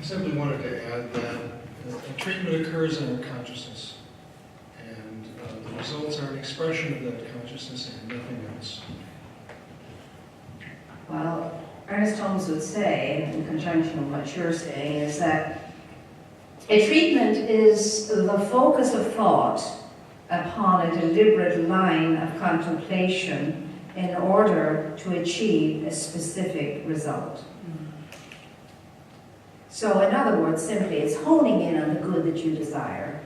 I simply wanted to add that treatment occurs in our consciousness, and the results are an expression of that consciousness and nothing else. Well, Ernest Holmes would say, in conjunction with what you're saying, is that a treatment is the focus of thought upon a deliberate line of contemplation in order to achieve a specific result. So in other words, simply, it's honing in on the good that you desire.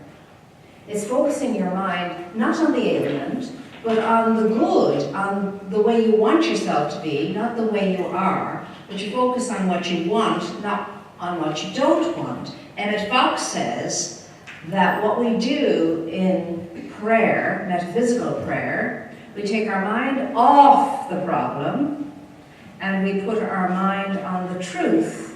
It's focusing your mind not on the ailment, but on the good, on the way you want yourself to be, not the way you are, but you focus on what you want, not on what you don't want. Moira Foxe says that what we do in prayer, metaphysical prayer, we take our mind off the problem and we put our mind on the truth,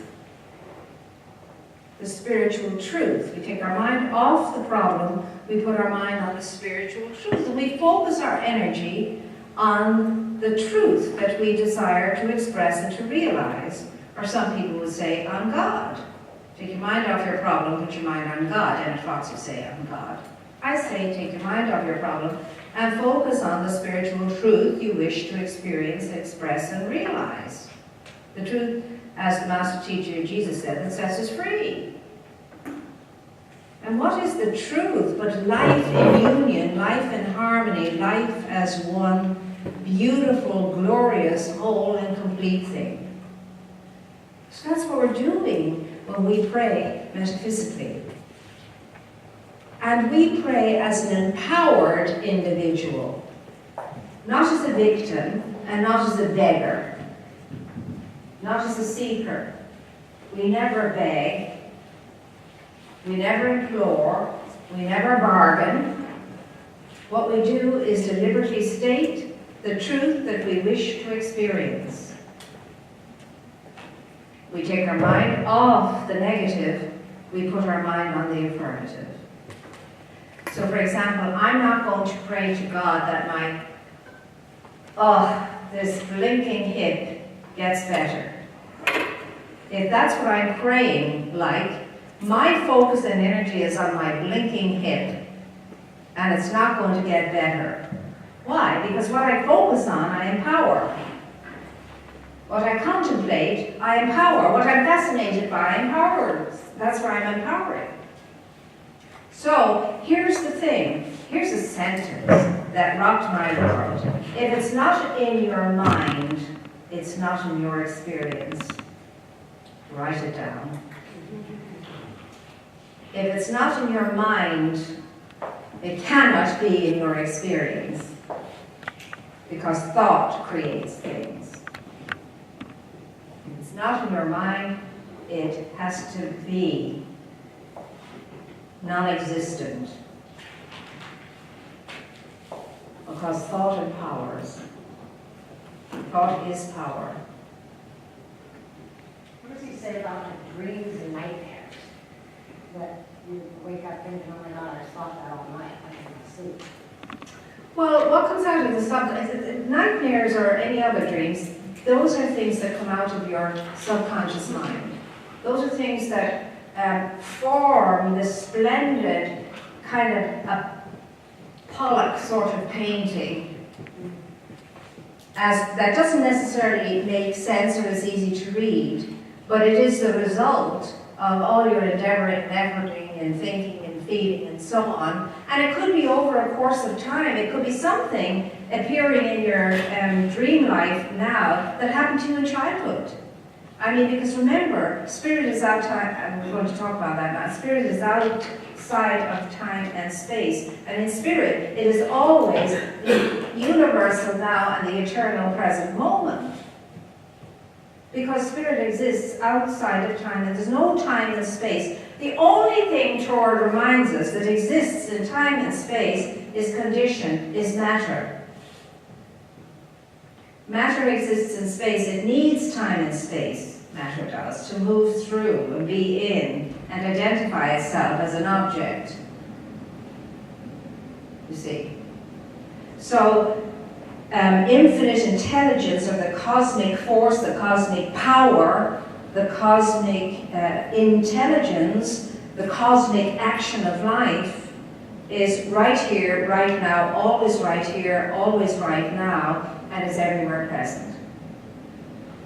the spiritual truth. We take our mind off the problem, we put our mind on the spiritual truth, and we focus our energy on the truth that we desire to express and to realize, or some people would say, on God. Take your mind off your problem, put your mind on God. Moira Foxe would say, on God. I say, take your mind off your problem and focus on the spiritual truth you wish to experience, express, and realize. The truth, as the Master Teacher Jesus said, that sets us free. And what is the truth but life in union, life in harmony, life as one beautiful, glorious, whole and complete thing? So that's what we're doing when we pray metaphysically. And we pray as an empowered individual, not as a victim and not as a beggar, not as a seeker. We never beg, we never implore, we never bargain. What we do is deliberately state the truth that we wish to experience. We take our mind off the negative, we put our mind on the affirmative. So for example, I'm not going to pray to God that this blinking hip gets better. If that's what I'm praying like, my focus and energy is on my blinking hip, and it's not going to get better. Why? Because what I focus on, I empower. What I contemplate, I empower. What I'm fascinated by, I empower. That's where I'm empowering. So, here's the thing. Here's a sentence that rocked my world. If it's not in your mind, it's not in your experience. Write it down. If it's not in your mind, it cannot be in your experience. Because thought creates things. If it's not in your mind, it has to be non-existent. Because thought empowers. Thought is power. What does he say about the dreams and nightmares? That you wake up thinking, oh my God, I thought that all night, I couldn't sleep. Well, what comes out of the subconscious, nightmares or any other dreams, those are things that come out of your subconscious mind. Those are things that form this splendid kind of a Pollock sort of painting. That doesn't necessarily make sense or is easy to read, but it is the result of all your endeavoring and efforting and thinking and feeling and so on. And it could be over a course of time. It could be something appearing in your dream life now that happened to you in childhood. I mean, because remember, spirit is outside, and we're going to talk about that now, spirit is outside of time and space. And in spirit, it is always the universal now and the eternal present moment. Because spirit exists outside of time, and there's no time and space. The only thing Troward reminds us that exists in time and space is condition, is matter. Matter exists in space. It needs time and space, matter does, to move through and be in and identify itself as an object. You see? So, infinite intelligence, or the cosmic force, the cosmic power, the cosmic intelligence, the cosmic action of life is right here, right now, always right here, always right now, and is everywhere present.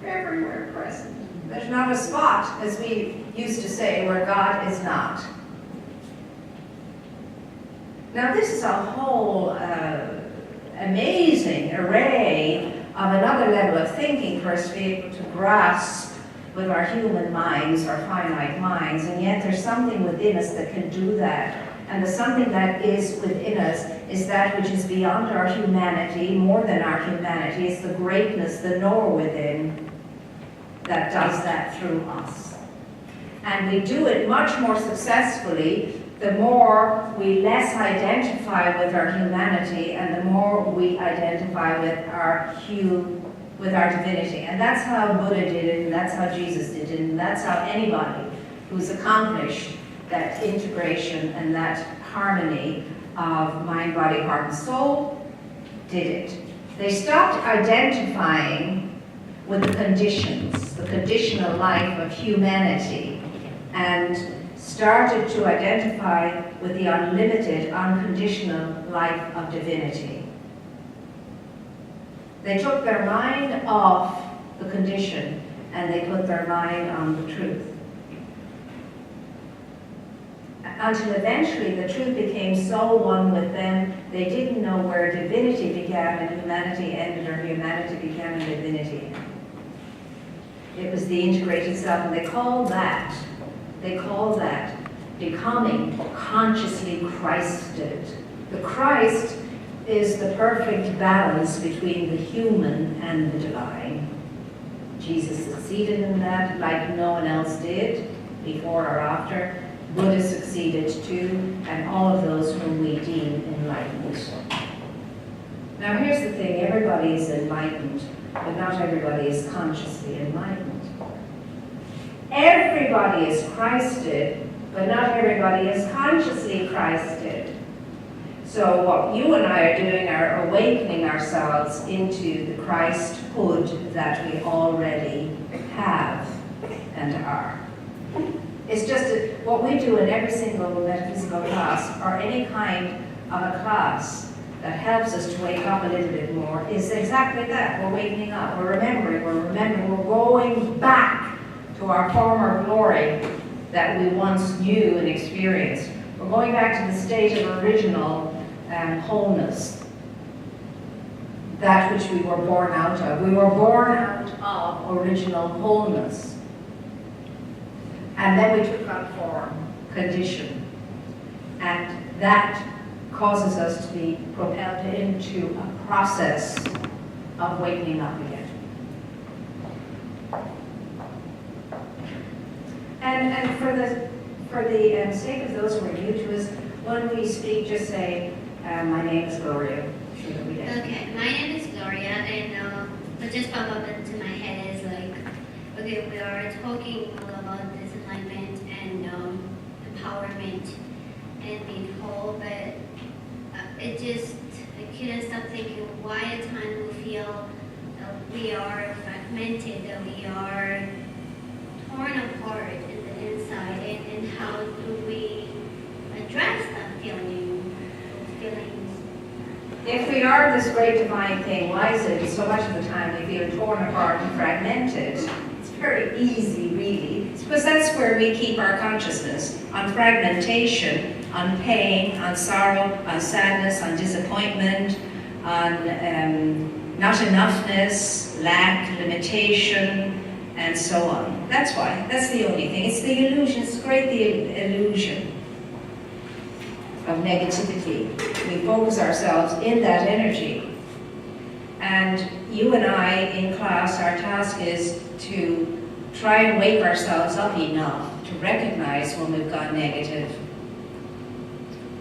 Everywhere present. There's not a spot, as we used to say, where God is not. Now this is a whole amazing array of another level of thinking for us to be able to grasp with our human minds, our finite minds, and yet there's something within us that can do that. And the something that is within us is that which is beyond our humanity, more than our humanity. It's the greatness, the knower within, that does that through us. And we do it much more successfully the more we less identify with our humanity and the more we identify with our divinity. And that's how Buddha did it, and that's how Jesus did it, and that's how anybody who's accomplished that integration and that harmony of mind, body, heart, and soul did it. They stopped identifying with the conditions, the conditional life of humanity, and started to identify with the unlimited, unconditional life of divinity. They took their mind off the condition and they put their mind on the truth. Until eventually the truth became so one with them, they didn't know where divinity began and humanity ended, or humanity began and divinity ended. It was the integrated self, and they call that becoming consciously Christed. The Christ is the perfect balance between the human and the divine. Jesus succeeded in that like no one else did, before or after. Buddha succeeded too, and all of those whom we deem enlightened. Now here's the thing, everybody is enlightened, but not everybody is consciously enlightened. Everybody is Christed, but not everybody is consciously Christed. So what you and I are doing are awakening ourselves into the Christhood that we already have and are. It's just what we do in every single metaphysical class, or any kind of a class that helps us to wake up a little bit more, is exactly that. We're waking up, we're remembering, we're going back to our former glory that we once knew and experienced. We're going back to the state of original wholeness, that which we were born out of. We were born out of original wholeness. And then we took on form, condition. And that causes us to be propelled into a process of waking up again. And for the sake of those who are new to us, when we speak, just say, my name is Gloria. Okay, my name is Gloria, and what just popped up into my head is like, okay, we are talking all about this alignment and empowerment and being whole, but it just, I couldn't stop thinking why at times we feel that we are fragmented, that we are torn apart in the inside, and how do we address that feeling, those feelings? If we are this great divine thing, why is it so much of the time we feel torn apart and fragmented? It's very easy, really. It's because that's where we keep our consciousness, on fragmentation, on pain, on sorrow, on sadness, on disappointment, on not enoughness, lack, limitation, and so on. That's why. That's the only thing. It's the illusion. It's great, the illusion of negativity. We focus ourselves in that energy. And you and I in class, our task is to try and wake ourselves up enough to recognize when we've gone negative.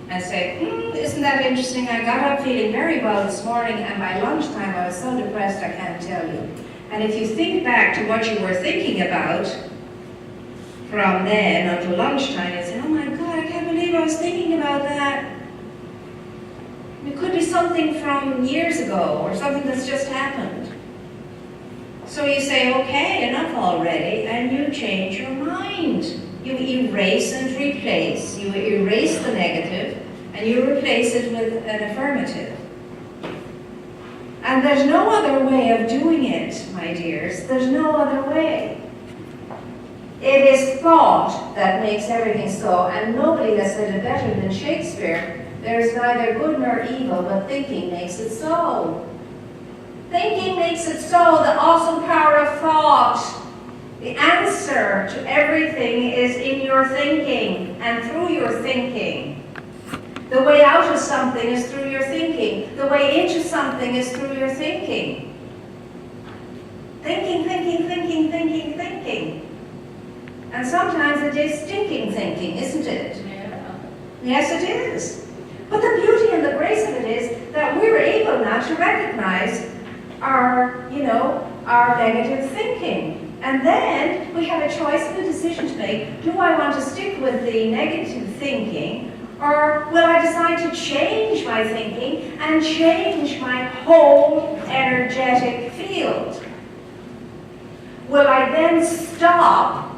And say, isn't that interesting? I got up feeling very well this morning, and by lunchtime I was so depressed I can't tell you. And if you think back to what you were thinking about from then until lunchtime, you say, oh my God, I can't believe I was thinking about that. It could be something from years ago or something that's just happened. So you say, okay, enough already, and you change your mind. You erase and replace. You erase the negative, and you replace it with an affirmative. And there's no other way of doing it, my dears. There's no other way. It is thought that makes everything so, and nobody has said it better than Shakespeare. There is neither good nor evil, but thinking makes it so. Thinking makes it so, the awesome power of thought. The answer to everything is in your thinking and through your thinking. The way out of something is through your thinking. The way into something is through your thinking. Thinking, thinking, thinking, thinking, thinking. And sometimes it is stinking thinking, isn't it? Yeah. Yes, it is. But the beauty and the grace of it is that we're able now to recognize our negative thinking. And then we have a choice and a decision to make. Do I want to stick with the negative thinking, or will I decide to change my thinking and change my whole energetic field? Will I then stop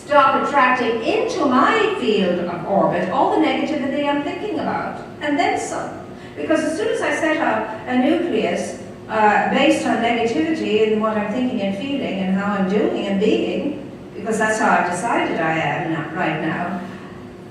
attracting into my field of orbit all the negativity I'm thinking about, and then some? Because as soon as I set up a nucleus based on negativity in what I'm thinking and feeling and how I'm doing and being, because that's how I've decided I am right now,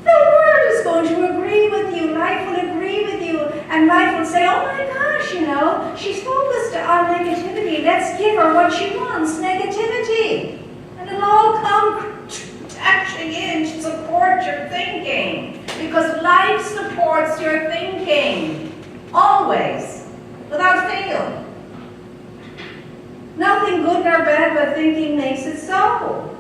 the world is going to agree with you, life will agree with you, and life will say, oh my gosh, she's focused on negativity, let's give her what she wants, negativity. And it'll all come dashing in to support your thinking, because life supports your thinking, always, without fail. Nothing good nor bad but thinking makes it so.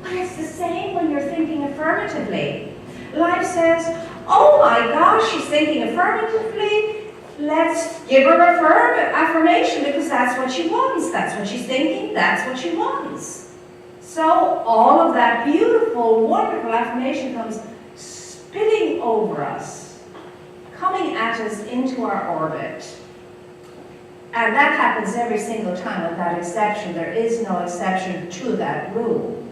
But it's the same when you're thinking affirmatively. Life says, oh my gosh, she's thinking affirmatively. Let's give her affirmation, because that's what she wants. That's what she's thinking. That's what she wants. So all of that beautiful, wonderful affirmation comes spilling over us, coming at us into our orbit. And that happens every single time without exception. There is no exception to that rule.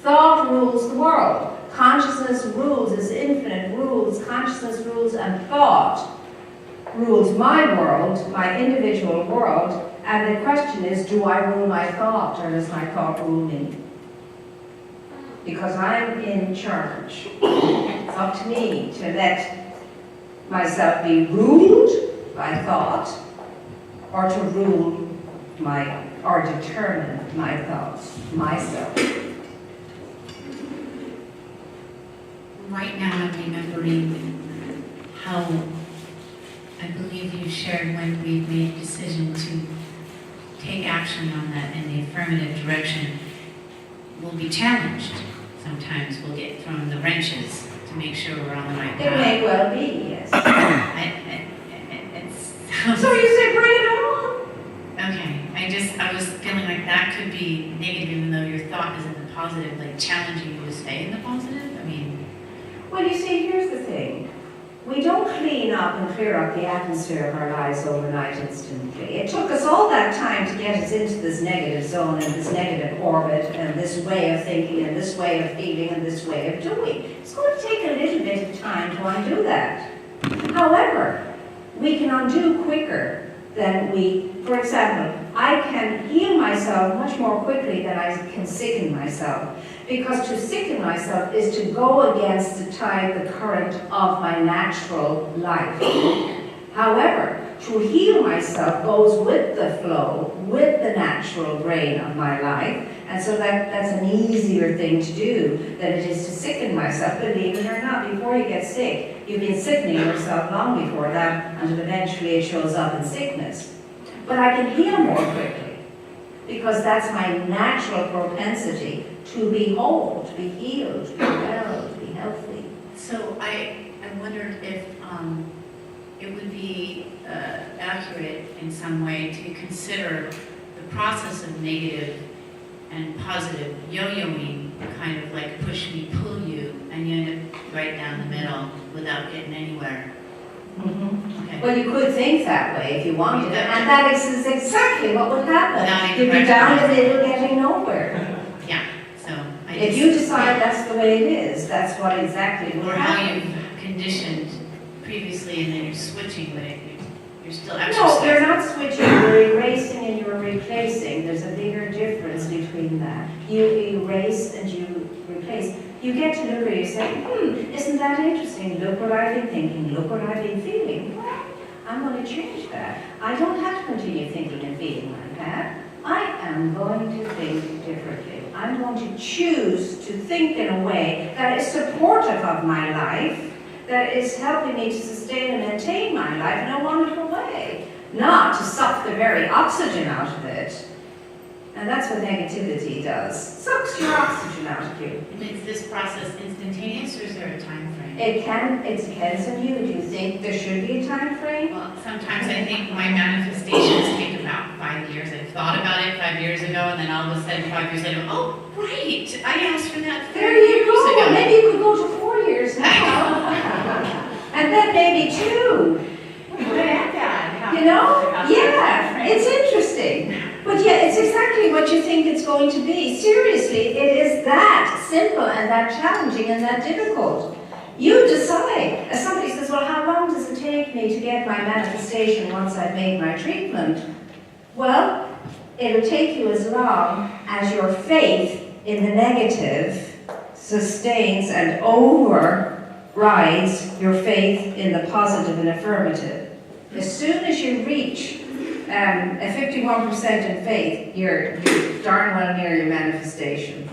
Thought rules the world. Consciousness rules, is infinite rules. Consciousness rules, and thought rules my world, my individual world. And the question is, do I rule my thought, or does my thought rule me? Because I'm in charge. It's up to me to let myself be ruled by thought, or to rule or determine my thoughts, myself. Right now I'm remembering how I believe you shared when we made a decision to take action on that in the affirmative direction. We'll be challenged. Sometimes we'll get thrown the wrenches to make sure we're on the right path. It may well be, yes. So you say bring it on. Okay, I was feeling like that could be negative, even though your thought is in the positive, like challenging you to stay in the positive. I mean, Well, you see, here's the thing. We don't clean up and clear up the atmosphere of our lives overnight instantly. It took us all that time to get us into this negative zone and this negative orbit and this way of thinking and this way of feeling and this way of doing. It's going to take a little bit of time to undo that. However, we can undo quicker than for example, I can heal myself much more quickly than I can sicken myself. Because to sicken myself is to go against the tide, the current of my natural life. However, to heal myself goes with the flow, with the natural grain of my life, and so that's an easier thing to do than it is to sicken myself. Believe it or not, before you get sick, you've been sickening yourself long before that, until eventually it shows up in sickness. But I can heal more quickly, because that's my natural propensity to be whole, to be healed, to be well, to be healthy. so I wondered if it would be accurate in some way to consider the process of negative and positive yo-yoing, kind of like push me, pull you, and you end up right down the middle without getting anywhere. Okay. Well, you could think that way if you wanted it, and that is exactly what would Without happen. even You'd be down the recognizing middle getting nowhere. Yeah, so I If just, you decide that's the way it is, that's what exactly will or how happen. you've conditioned previously and then you're switching, but you're still No, exercising. you're not switching, you're erasing and you're replacing. There's a bigger difference between that. You erase and you replace. You get to look at it and say, isn't that interesting? Look what I've been thinking, look what I've been feeling. Well, I'm going to change that. I don't have to continue thinking and feeling like that. I am going to think differently. I'm going to choose to think in a way that is supportive of my life, that is helping me to sustain and maintain my life in a wonderful way, not to suck the very oxygen out of it. And that's what negativity does. Sucks your oxygen out of you. Is this process instantaneous or is there a time frame? It depends on you. Do you think there should be a time frame? Well, sometimes I think my manifestations take about 5 years. I thought about it 5 years ago and then all of a sudden 5 years later, oh, right, I asked for that 30 There you years go. ago. Maybe you could go to 4 years now. And then maybe 2. You know? Yeah, it's interesting. But yeah, it's exactly what you think it's going to be. Seriously, it is that simple and that challenging and that difficult. You decide. As somebody says, well, how long does it take me to get my manifestation once I've made my treatment? Well, it'll take you as long as your faith in the negative sustains and overrides your faith in the positive and affirmative. As soon as you reach a 51% in faith, you're darn well near your manifestation.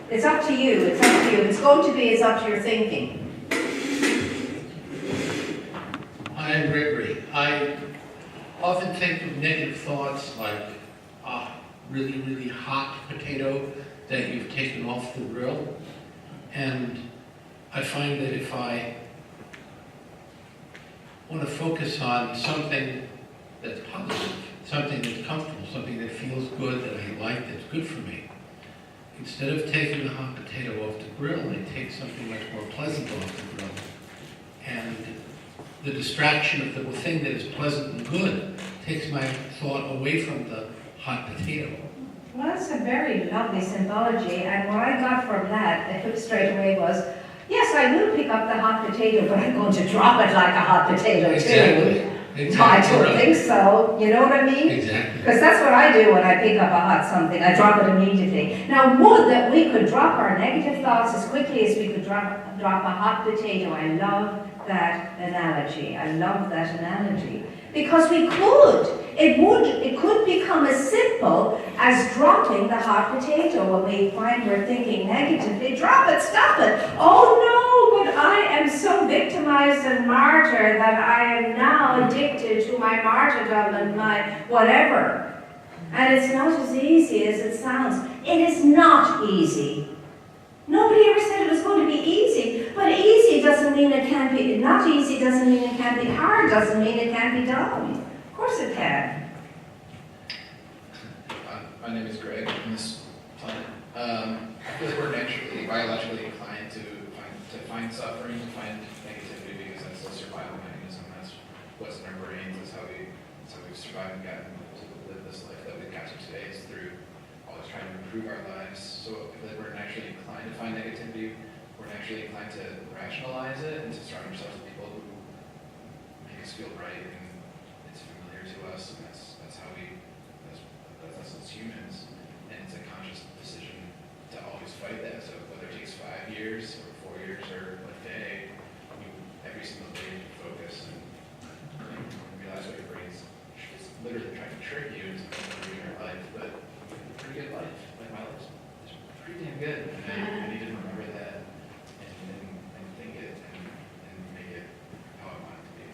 It's up to you, it's up to you. It's going to be, it's up to your thinking. I am Gregory. I often think of negative thoughts like a really, really hot potato that you've taken off the grill. And I find that if I want to focus on something that's positive, something that's comfortable, something that feels good, that I like, that's good for me, instead of taking the hot potato off the grill, I take something much more pleasant off the grill. And the distraction of the thing that is pleasant and good takes my thought away from the hot potato. Well, that's a very lovely symbology, and what I got from that straight away was, yes, I will pick up the hot potato, but I'm going to drop it like a hot potato too. I don't think so. You know what I mean? Exactly. Because that's what I do when I pick up a hot something. I drop it immediately. Now, would that we could drop our negative thoughts as quickly as we could drop a hot potato. I love that analogy. I love that analogy. Because we could. It could become as simple as dropping the hot potato when we find we're thinking negatively. Drop it, stop it. Oh no, but I am so victimized and martyred that I am now addicted to my martyrdom and my whatever. And it's not as easy as it sounds. It is not easy. Nobody ever said it was going to be easy, but easy doesn't mean it can't be, not easy doesn't mean it can't be hard, doesn't mean it can't be done. Of course it can. My name is Greg on this planet. I feel like we're naturally, biologically inclined to find suffering, to find negativity, because that's a survival mechanism. That's what's in our brains. That's how we've survived and gotten to live this life that we've got to today, is through always trying to improve our lives. So I feel like we're naturally inclined to find negativity. We're naturally inclined to rationalize it and to surround ourselves with people who make us feel right and it's familiar to us, and that's how we. That's us as humans, and it's a conscious decision to always fight that. So whether it takes 5 years or 4 years or a day, every single day you focus and realize what your brain's is literally trying to trick you into living your life, but you have a pretty good life. Like my life's pretty damn good, and I need to remember that and think it and make it how I want it to be.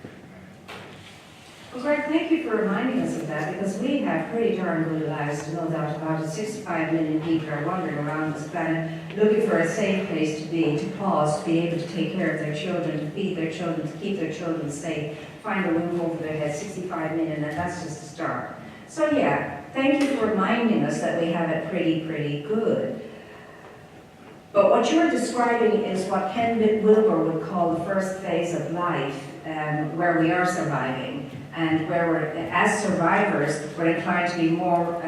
Well, Greg, thank you for reminding us of that, because we have pretty darn good lives, no doubt about it. 65 million people are wandering around this planet looking for a safe place to be, to pause, to be able to take care of their children, to feed their children, to keep their children safe, find a roof over their head. 65 million, and that's just a start. So yeah, thank you for reminding us that we have it pretty good. But what you're describing is what Ken Wilber would call the first phase of life, where we are surviving, and where we're, as survivors, we're inclined to be more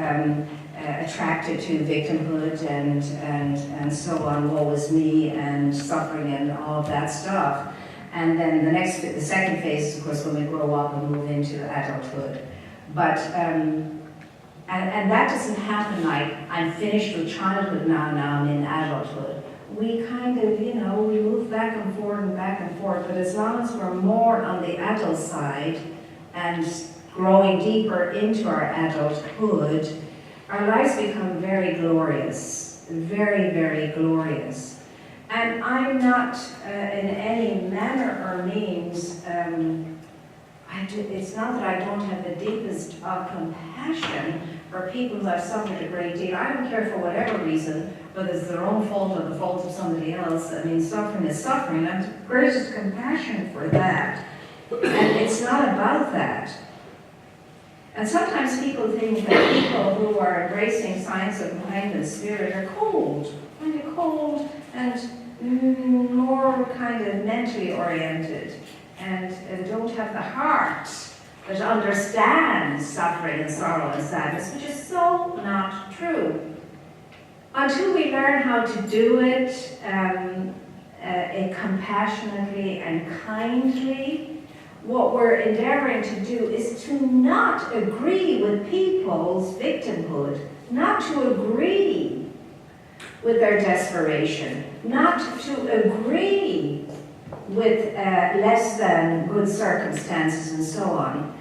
attracted to victimhood and so on, woe is me, and suffering and all of that stuff. And then the second phase is, of course, when we grow up and move into adulthood. But and that doesn't happen like, I'm finished with childhood now I'm in adulthood. We kind of, we move back and forth, but as long as we're more on the adult side and growing deeper into our adulthood, our lives become very glorious, very, very glorious. And I'm not in any manner or means, it's not that I don't have the deepest of compassion for people who have suffered a great deal. I don't care for whatever reason, whether it's their own fault or the fault of somebody else. I mean, suffering is suffering. I have the greatest compassion for that. And it's not about that. And sometimes people think that people who are embracing science of mind and spirit are cold, kind of cold and more kind of mentally oriented, and don't have the heart that understands suffering and sorrow and sadness, which is so not true. Until we learn how to do it compassionately and kindly, what we're endeavoring to do is to not agree with people's victimhood, not to agree with their desperation, not to agree with less than good circumstances and so on.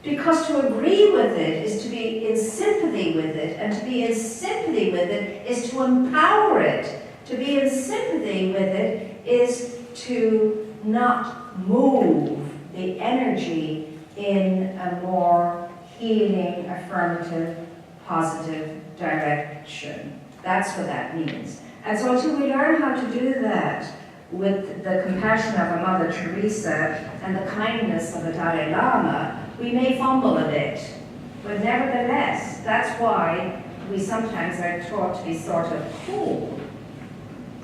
Because to agree with it is to be in sympathy with it, and to be in sympathy with it is to empower it. To be in sympathy with it is to not move the energy in a more healing, affirmative, positive direction. That's what that means. And so until we learn how to do that with the compassion of a Mother Teresa and the kindness of a Dalai Lama, we may fumble a bit. But nevertheless, that's why we sometimes are taught to be sort of cool.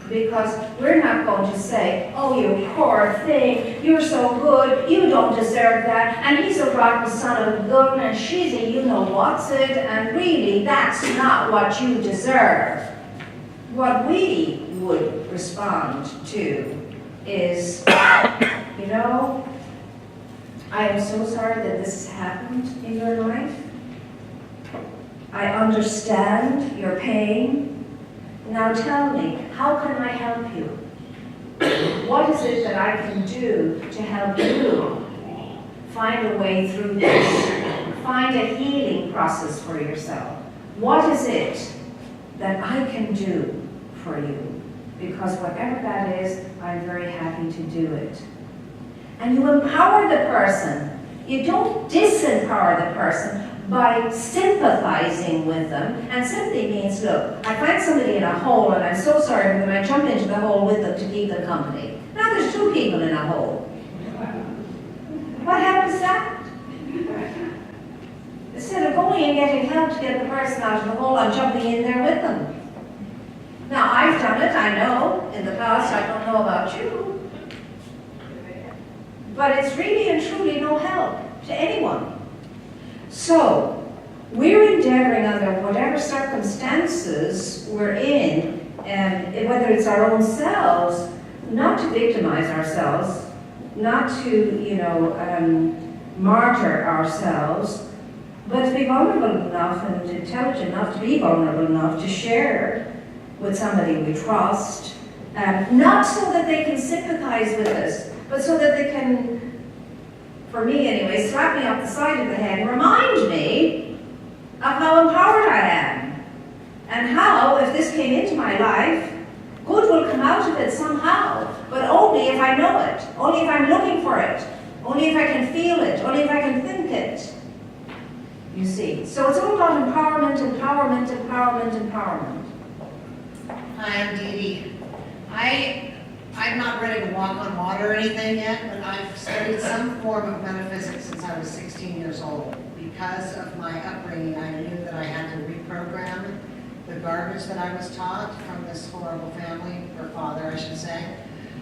Because we're not going to say, oh, you poor thing, you're so good, you don't deserve that, and he's a rotten son of a gun, and she's a you-know-what's-it, and really, that's not what you deserve. What we would respond to is, I am so sorry that this has happened in your life. I understand your pain. Now tell me, how can I help you? What is it that I can do to help you find a way through this? Find a healing process for yourself. What is it that I can do for you? Because whatever that is, I'm very happy to do it. And you empower the person. You don't disempower the person by sympathizing with them. And sympathy means, look, I find somebody in a hole and I'm so sorry for them, I jump into the hole with them to keep them company. Now there's two people in a hole. What help is that? Instead of going and getting help to get the person out of the hole, I'm jumping in there with them. Now I've done it, I know, in the past, I don't know about you. But it's really and truly no help to anyone. So, we're endeavoring under whatever circumstances we're in, whether it's our own selves, not to victimize ourselves, not to, martyr ourselves, but to be vulnerable enough and intelligent enough to be vulnerable enough to share with somebody we trust, not so that they can sympathize with us, but so that they can, for me anyway, slap me up the side of the head and remind me of how empowered I am. And how, if this came into my life, good will come out of it somehow, but only if I know it, only if I'm looking for it, only if I can feel it, only if I can think it. You see, so it's all about empowerment, empowerment, empowerment, empowerment. Hi, I'm Dee Dee. I'm not ready to walk on water or anything yet, but I've studied some form of metaphysics since I was 16 years old. Because of my upbringing, I knew that I had to reprogram the garbage that I was taught from this horrible family, or father, I should say.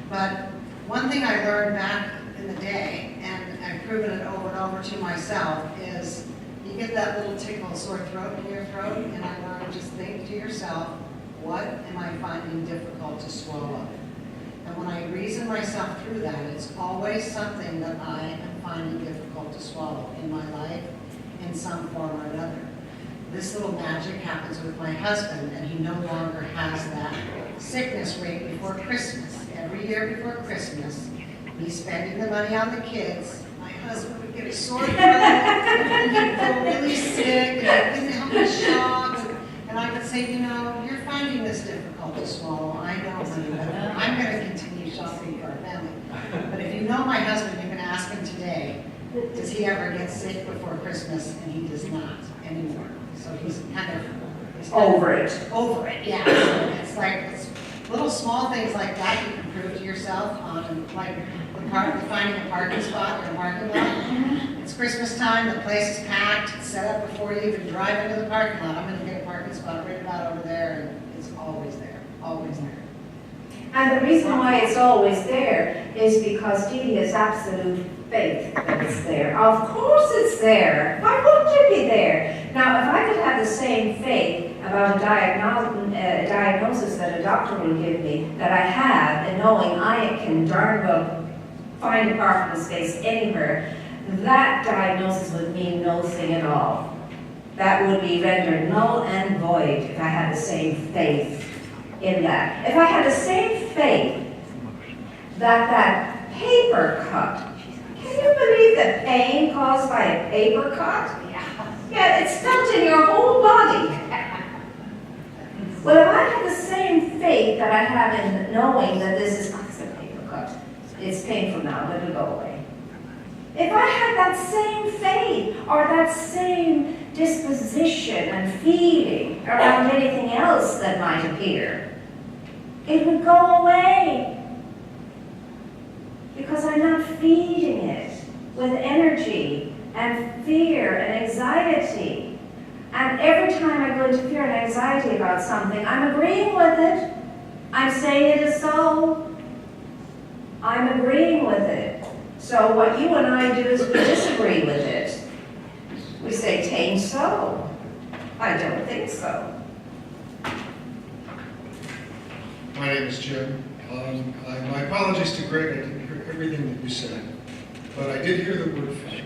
But one thing I learned back in the day, and I've proven it over and over to myself, is you get that little tickle, sore throat in your throat, and I learned just think to yourself, what am I finding difficult to swallow? And when I reason myself through that, it's always something that I am finding difficult to swallow in my life in some form or another. This little magic happens with my husband, and he no longer has that sickness rate before Christmas. Every year before Christmas, he's spending the money on the kids. My husband would get a sore throat, and he'd feel really sick, and he couldn't help but shop. And I would say, you know, you're finding this difficult to swallow. I know, honey, but I'm going to continue shopping for our family. But if you know my husband, you can ask him today, does he ever get sick before Christmas? And he does not anymore. So he's kind of Over it. over it, yeah. So it's like it's little small things like that you can prove to yourself on, like finding a parking spot in a parking lot. It's Christmas time, the place is packed, it's set up before you even drive into the parking lot. I'm going to get a parking spot right about over there, and it's always there, always there. And the reason why it's always there is because Dee has absolute faith that it's there. Of course it's there. Why wouldn't it be there? Now, if I could have the same faith about a diagnosis that a doctor will give me that I have in knowing I can darn well find a part of the space anywhere, that diagnosis would mean no thing at all. That would be rendered null and void if I had the same faith in that. If I had the same faith that that paper cut, can you believe the pain caused by a paper cut? Yeah, it's felt in your whole body. Well, if I had the same faith that I have in knowing that this is a paper cut, it's painful now, but it'll go away. If I had that same faith or that same disposition and feeling around anything else that might appear, it would go away. Because I'm not feeding it with energy and fear and anxiety. And every time I go into fear and anxiety about something, I'm agreeing with it. I'm saying it is so. I'm agreeing with it. So what you and I do is we disagree with it. We say, "'Tain't so." I don't think so. My name is Jim. My apologies to Greg, I didn't hear everything that you said, but I did hear the word faith.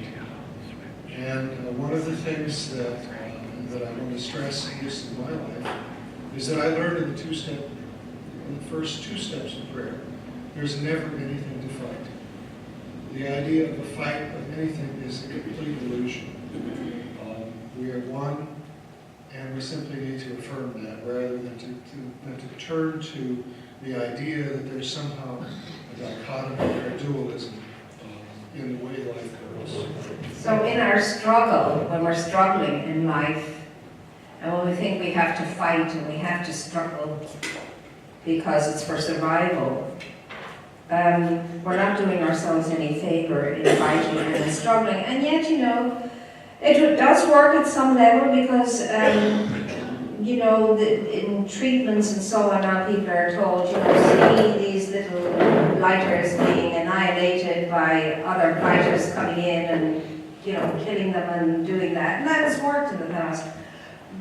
And one of the things that I want to stress, at least in my life, is that I learned in the first two steps of prayer, there's never anything to fight. The idea of a fight of anything is a complete illusion. We are one, and we simply need to affirm that rather than to turn to the idea that there's somehow a dichotomy or a dualism in the way life goes. So in our struggle, when we're struggling in life, and when we think we have to fight and we have to struggle because it's for survival, we're not doing ourselves any favor in fighting and in struggling. And yet, you know, it does work at some level because, you know, in treatments and so on, now people are told, you know, see these little lighters being annihilated by other fighters coming in and, you know, killing them and doing that. And that has worked in the past.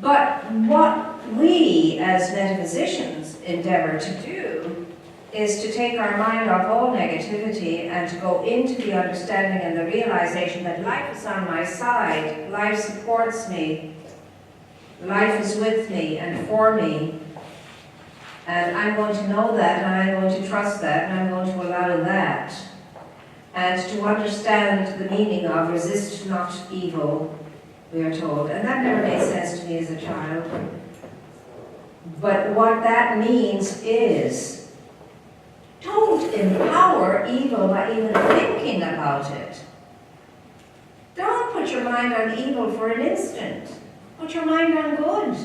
But what we as metaphysicians endeavor to do is to take our mind off all negativity and to go into the understanding and the realization that life is on my side, life supports me, life is with me and for me, and I'm going to know that, and I'm going to trust that, and I'm going to allow that, and to understand the meaning of resist not evil, we are told, and that never made sense to me as a child. But what that means is, don't empower evil by even thinking about it. Don't put your mind on evil for an instant. Put your mind on good.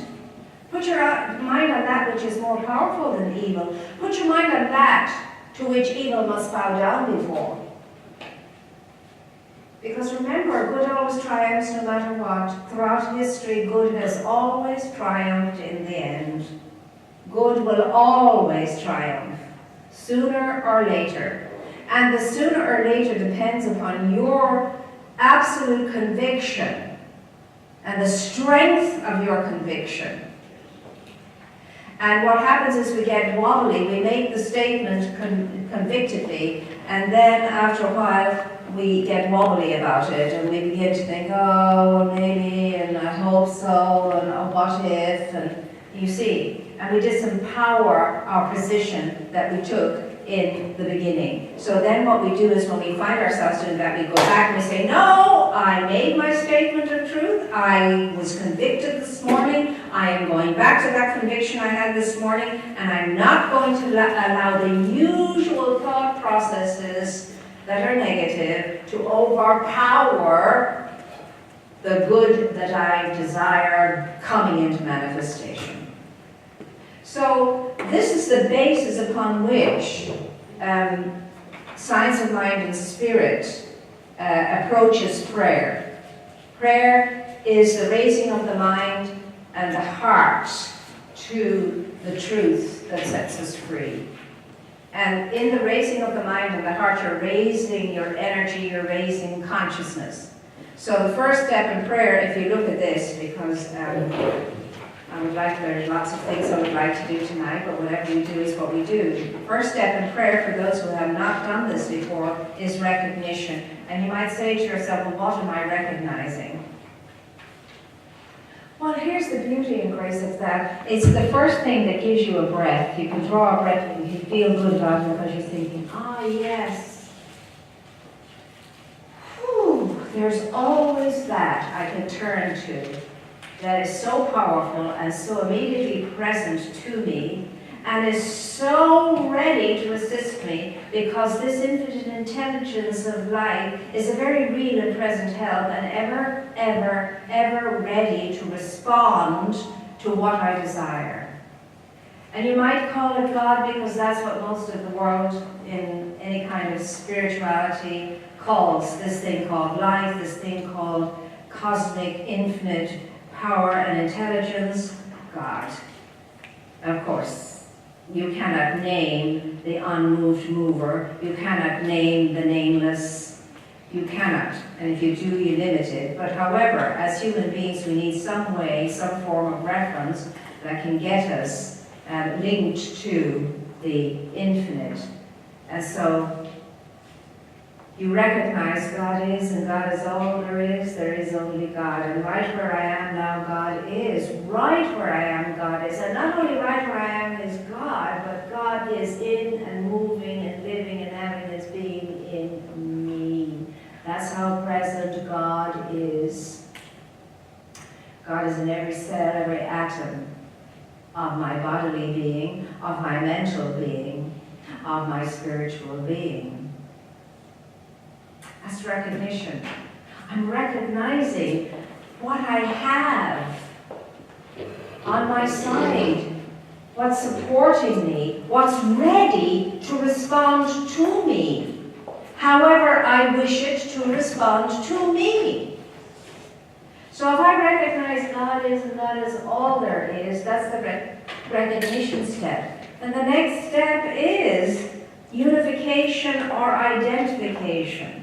Put your mind on that which is more powerful than evil. Put your mind on that to which evil must bow down before. Because remember, good always triumphs no matter what. Throughout history, good has always triumphed in the end. Good will always triumph, sooner or later. And the sooner or later depends upon your absolute conviction and the strength of your conviction. And what happens is we get wobbly, we make the statement convictedly, and then after a while we get wobbly about it, and we begin to think, oh, well, maybe, and I hope so, and oh, what if, and you see, and we disempower our position that we took in the beginning. So then what we do is when we find ourselves doing that, we go back and we say, no, I made my statement of truth, I was convicted this morning, I am going back to that conviction I had this morning, and I'm not going to allow the usual thought processes that are negative to overpower the good that I desire coming into manifestation. So this is the basis upon which Science of Mind and Spirit approaches prayer. Prayer is the raising of the mind and the heart to the truth that sets us free. And in the raising of the mind and the heart, you're raising your energy, you're raising consciousness. So the first step in prayer, if you look at this, because there's lots of things I would like to do tonight, but whatever we do is what we do. First step in prayer, for those who have not done this before, is recognition. And you might say to yourself, well, what am I recognizing? Well, here's the beauty and grace of that. It's the first thing that gives you a breath. You can draw a breath and you feel good about it because you're thinking, ah, yes. Whew, there's always that I can turn to that is so powerful and so immediately present to me and is so ready to assist me, because this infinite intelligence of life is a very real and present help, and ever, ever, ever ready to respond to what I desire. And you might call it God, because that's what most of the world in any kind of spirituality calls this thing called life, this thing called cosmic, infinite power and intelligence, God. Of course, you cannot name the unmoved mover. You cannot name the nameless. You cannot. And if you do, you limit it. But however, as human beings, we need some way, some form of reference that can get us linked to the infinite. And so you recognize God is, and God is all there is only God. And right where I am now, God is. Right where I am, God is. And not only right where I am is God, but God is in and moving and living and having His being in me. That's how present God is. God is in every cell, every atom of my bodily being, of my mental being, of my spiritual being. That's recognition. I'm recognizing what I have on my side, what's supporting me, what's ready to respond to me, however I wish it to respond to me. So if I recognize God is and God is all there is, that's the recognition step. And the next step is unification or identification.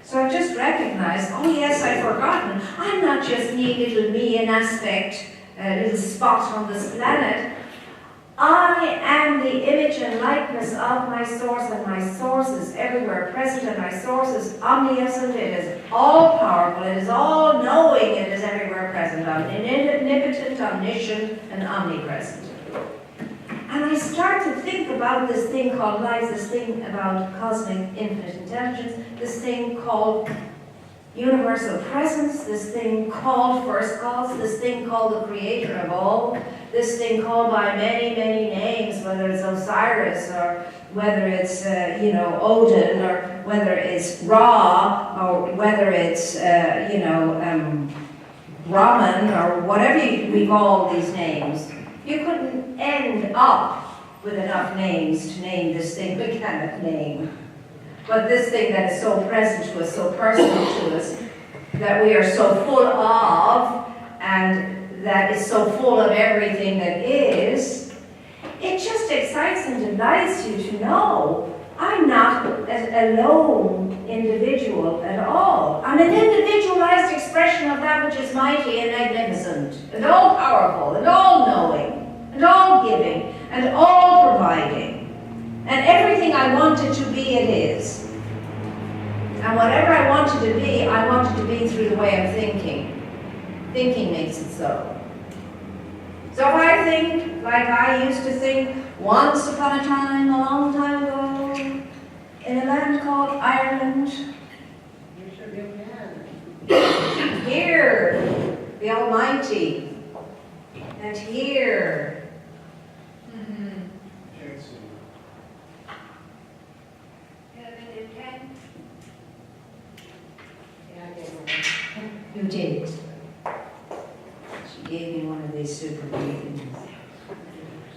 So I just recognized, oh yes, I've forgotten. I'm not just little me, an aspect, a little spot on this planet. I am the image and likeness of my source, and my source is everywhere present, and my source is omniscient, it is all powerful, it is all knowing, it is everywhere present, omnipotent, omniscient, and omnipresent. And I start to think about this thing called life, this thing about cosmic infinite intelligence, this thing called universal presence, this thing called first cause, this thing called the creator of all, this thing called by many, many names, whether it's Osiris or whether it's, Odin, or whether it's Ra, or whether it's, Brahman, or whatever we call these names. You couldn't end up with enough names to name this thing we cannot name. But this thing that is so present to us, so personal to us, that we are so full of, and that is so full of everything that is, it just excites and delights you to know I'm not a lone individual at all. I'm an individualized expression of that which is mighty and magnificent, and all powerful, and all knowing, and all giving, and all providing. And everything I wanted to be, it is. And whatever I wanted to be, I wanted to be through the way of thinking. Thinking makes it so. So if I think like I used to think once upon a time, a long time ago, in a land called Ireland, You should be mad. here, the Almighty, and here. Yeah, I gave her. You did. She gave me one of these super briefings.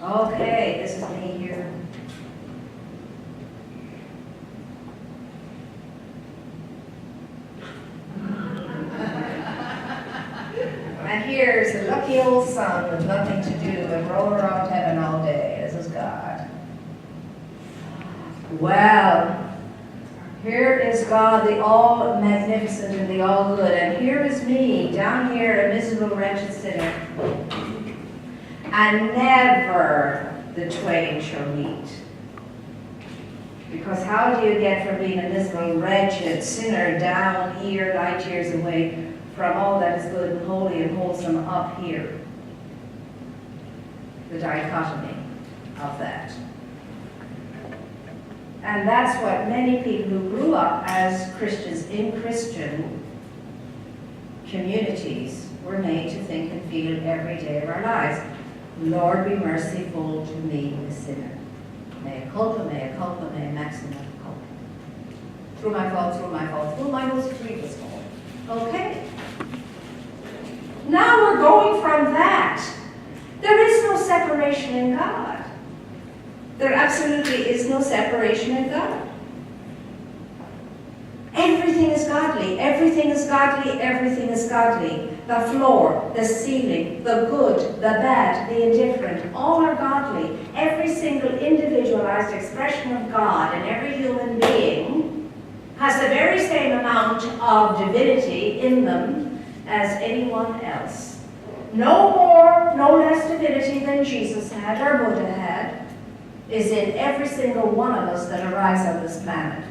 Okay, this is me here. And here's a lucky old son with nothing to do but roll around heaven all day. This is God. Well, here is God, the all-magnificent and the all-good. And here is me, down here, a miserable, wretched sinner. And never the twain shall meet. Because how do you get from being a miserable, wretched sinner down here, light years away, from all that is good and holy and wholesome up here? The dichotomy of that. And that's what many people who grew up as Christians in Christian communities were made to think and feel every day of our lives. Lord, be merciful to me, the sinner. Mea culpa, mea maxima culpa. Through my fault, through my most grievous fault. Okay. Now we're going from that. There is no separation in God. There absolutely is no separation in God. Everything is godly, everything is godly, everything is godly. The floor, the ceiling, the good, the bad, the indifferent, all are godly. Every single individualized expression of God in every human being has the very same amount of divinity in them as anyone else. No more, no less divinity than Jesus had or Buddha had is in every single one of us that arrives on this planet.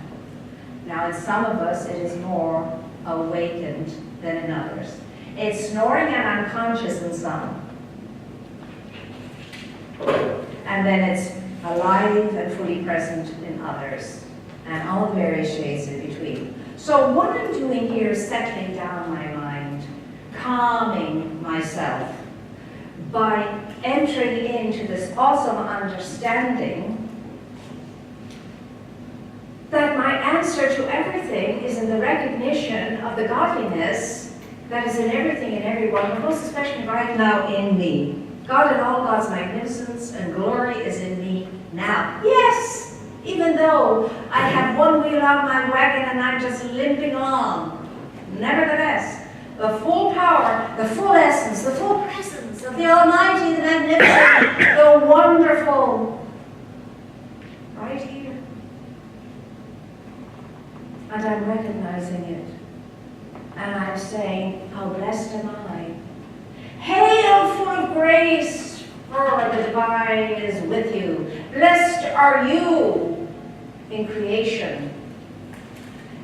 Now, in some of us, it is more awakened than in others. It's snoring and unconscious in some. And then it's alive and fully present in others. And all various shades in between. So what I'm doing here is settling down my mind, calming myself, by entering into this awesome understanding that my answer to everything is in the recognition of the godliness that is in everything and everyone, but most especially right now in me. God and all God's magnificence and glory is in me now. Yes, even though I have one wheel out of my wagon and I'm just limping along. Nevertheless, the full power, the full essence, the full presence of the Almighty, the magnificent, the wonderful, right here. And I'm recognizing it. And I'm saying, how blessed am I? Hail, full of grace, for the divine is with you. Blessed are you in creation.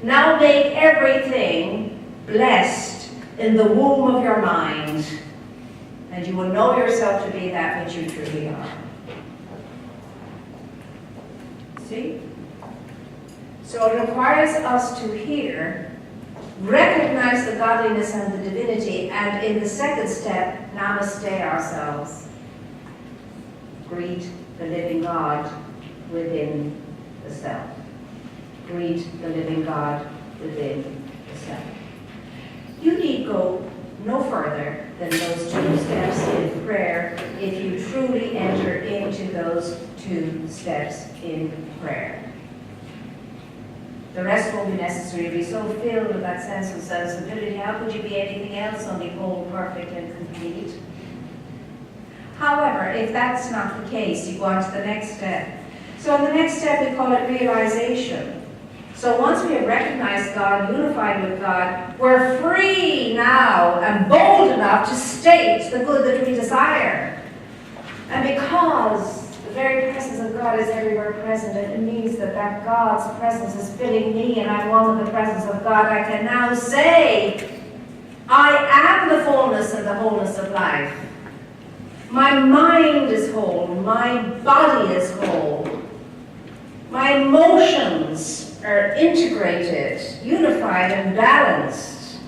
Now make everything blessed in the womb of your mind, and you will know yourself to be that which you truly are. See? So it requires us to hear, recognize the godliness and the divinity, and in the second step, namaste ourselves. Greet the living God within the self. Greet the living God within the self. You need go no further than those 2 steps in prayer if you truly enter into those 2 steps in prayer. The rest won't be necessary. You'll be so filled with that sense of sensibility. How could you be anything else only whole, perfect, and complete? However, if that's not the case, you go on to the next step. So in the next step, we call it realization. So once we have recognized God, unified with God, we're free now and bold enough to state the good that we desire. And because the very presence of God is everywhere present, it means that God's presence is filling me and I'm one with the presence of God, I can now say, I am the fullness and the wholeness of life. My mind is whole, my body is whole, my emotions are integrated, unified and balanced,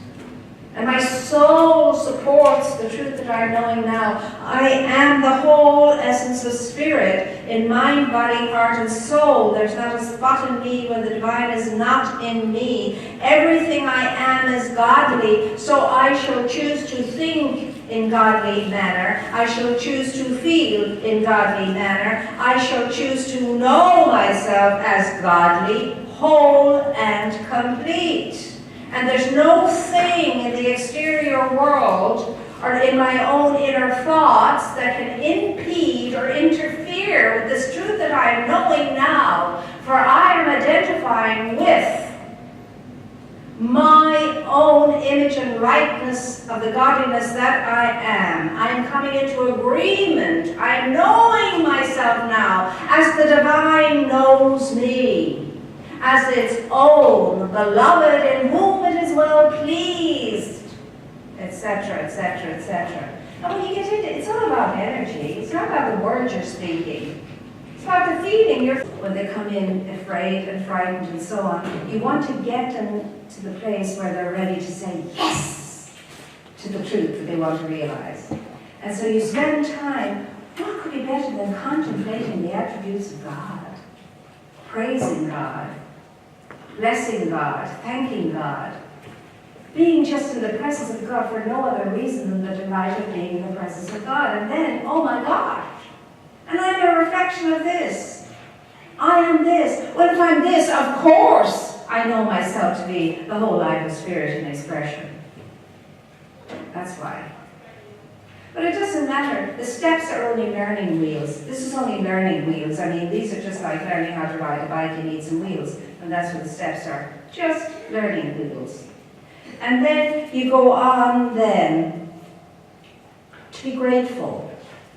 and my soul supports the truth that I'm knowing now. I am the whole essence of spirit in mind, body, heart, and soul. There's not a spot in me where the divine is not in me. Everything I am is godly, so I shall choose to think in godly manner. I shall choose to feel in godly manner. I shall choose to know myself as godly, whole, and complete. And there's no thing in the exterior world or in my own inner thoughts that can impede or interfere with this truth that I am knowing now, for I am identifying with my own image and likeness of the godliness that I am. I am coming into agreement. I am knowing myself now as the divine knows me, as its own beloved in whom it is well pleased, etc., etc., etc. And when you get into it, it's all about energy. It's not about the words you're speaking. It's about the feeling you're. When they come in afraid and frightened and so on, you want to get them to the place where they're ready to say yes to the truth that they want to realize. And so you spend time, what could be better than contemplating the attributes of God, praising God, blessing God, thanking God, being just in the presence of God for no other reason than the delight of being in the presence of God. And then, oh my God, and I'm a reflection of this. I am this. Well, if I'm this, of course I know myself to be the whole life of spirit in expression. That's why. But it doesn't matter. The steps are only learning wheels. This is only learning wheels. I mean, these are just like learning how to ride a bike. You need some wheels. And that's what the steps are. Just learning wheels. And then you go on then to be grateful.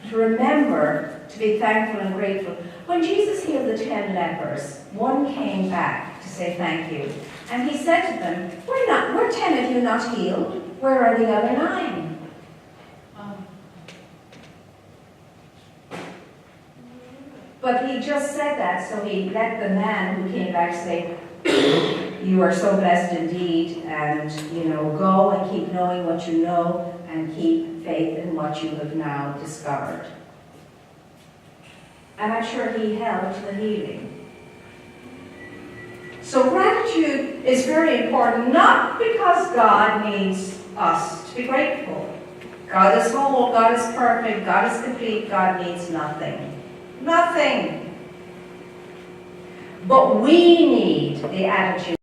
To remember to be thankful and grateful. When Jesus healed the 10 lepers, one came back to say thank you. And he said to them, we're 10 of you not healed. Where are the other 9? But he just said that, so he let the man who came back say, you are so blessed indeed, and go and keep knowing what you know, and keep faith in what you have now discovered. And I'm sure he helped the healing. So gratitude is very important, not because God needs us to be grateful. God is whole, God is perfect, God is complete, God needs nothing. Nothing. But we need the attitude